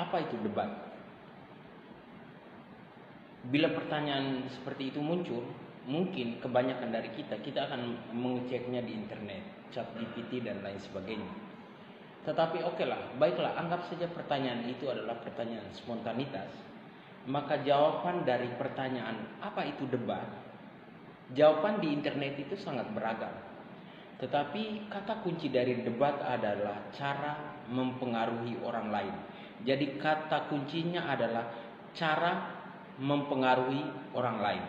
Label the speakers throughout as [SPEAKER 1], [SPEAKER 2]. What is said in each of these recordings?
[SPEAKER 1] Apa itu debat? Bila pertanyaan seperti itu muncul, mungkin kebanyakan dari kita akan mengeceknya di internet, ChatGPT dan lain sebagainya. Tetapi oke lah, baiklah, anggap saja pertanyaan itu adalah pertanyaan spontanitas. Maka jawaban dari pertanyaan apa itu debat, jawaban di internet itu sangat beragam. Tetapi kata kunci dari debat adalah cara mempengaruhi orang lain. Jadi kata kuncinya adalah cara mempengaruhi orang lain.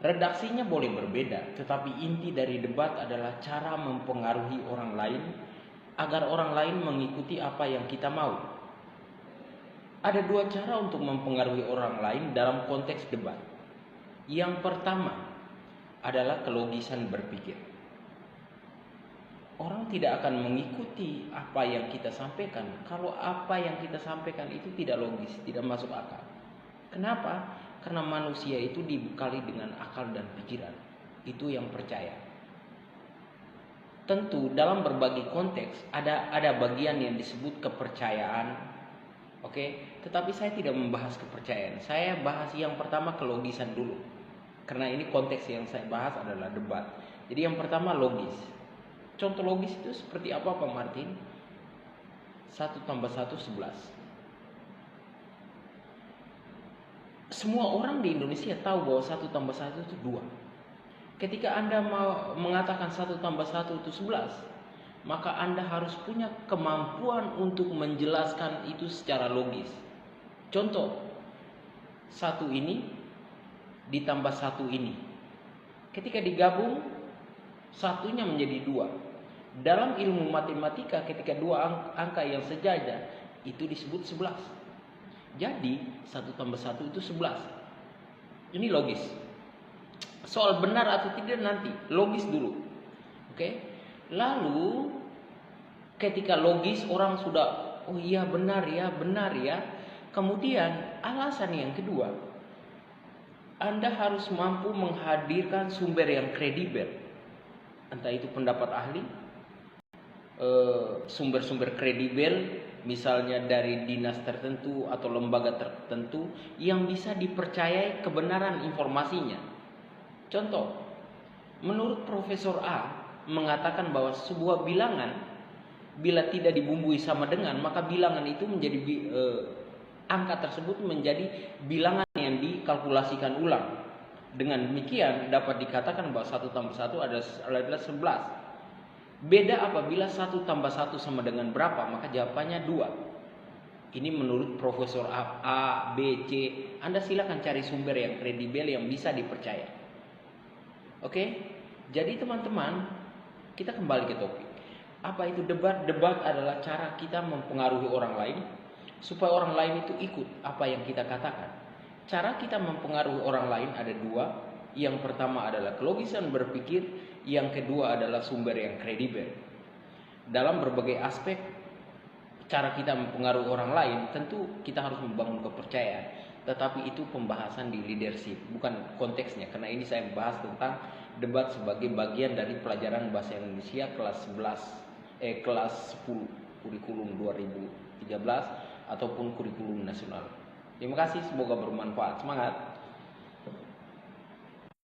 [SPEAKER 1] Redaksinya boleh berbeda, tetapi inti dari debat adalah cara mempengaruhi orang lain agar orang lain mengikuti apa yang kita mau. Ada dua cara untuk mempengaruhi orang lain dalam konteks debat. Yang pertama adalah kelogisan berpikir. Orang tidak akan mengikuti apa yang kita sampaikan kalau apa yang kita sampaikan itu tidak logis, tidak masuk akal. Kenapa? Karena manusia itu dibekali dengan akal dan pikiran. Itu yang percaya. Tentu dalam berbagai konteks ada bagian yang disebut kepercayaan. Oke, tetapi saya tidak membahas kepercayaan. Saya bahas yang pertama kelogisan dulu. Karena ini konteks yang saya bahas adalah debat. Jadi yang pertama logis. Contoh logis itu seperti apa Pak Martin? 1 tambah 1 11. Semua orang di Indonesia tahu bahwa 1 tambah 1 itu 2. Ketika Anda mau mengatakan 1 tambah 1 itu 11, maka Anda harus punya kemampuan untuk menjelaskan itu secara logis. Contoh, 1 ini ditambah 1 ini. Ketika digabung, satunya menjadi 2. Dalam ilmu matematika ketika dua angka yang sejajar itu disebut 11. Jadi 1 tambah 1 itu 11. Ini logis. Soal benar atau tidak nanti, logis dulu. Oke? Lalu ketika logis orang sudah oh iya benar ya. Kemudian alasan yang kedua, Anda harus mampu menghadirkan sumber yang kredibel. Entah itu pendapat ahli, sumber-sumber kredibel, misalnya dari dinas tertentu atau lembaga tertentu yang bisa dipercayai kebenaran informasinya. Contoh, menurut Profesor A mengatakan bahwa sebuah bilangan bila tidak dibumbui sama dengan, maka bilangan itu menjadi angka tersebut menjadi bilangan yang dikalkulasikan ulang. Dengan demikian dapat dikatakan bahwa 1 tambah 1 adalah 11. Beda apabila 1 tambah 1 sama dengan berapa, maka jawabannya 2. Ini menurut Profesor A, B, C. Anda silakan cari sumber yang kredibel yang bisa dipercaya. Oke? Jadi teman-teman, kita kembali ke topik. Apa itu debat? Debat adalah cara kita mempengaruhi orang lain supaya orang lain itu ikut apa yang kita katakan. Cara kita mempengaruhi orang lain ada 2. Yang pertama adalah kelogisan berpikir, yang kedua adalah sumber yang kredibel. Dalam berbagai aspek cara kita mempengaruhi orang lain, tentu kita harus membangun kepercayaan. Tetapi itu pembahasan di leadership, bukan konteksnya. Karena ini saya bahas tentang debat sebagai bagian dari pelajaran bahasa Indonesia kelas 10 kurikulum 2013 ataupun kurikulum nasional. Terima kasih, semoga bermanfaat. Semangat.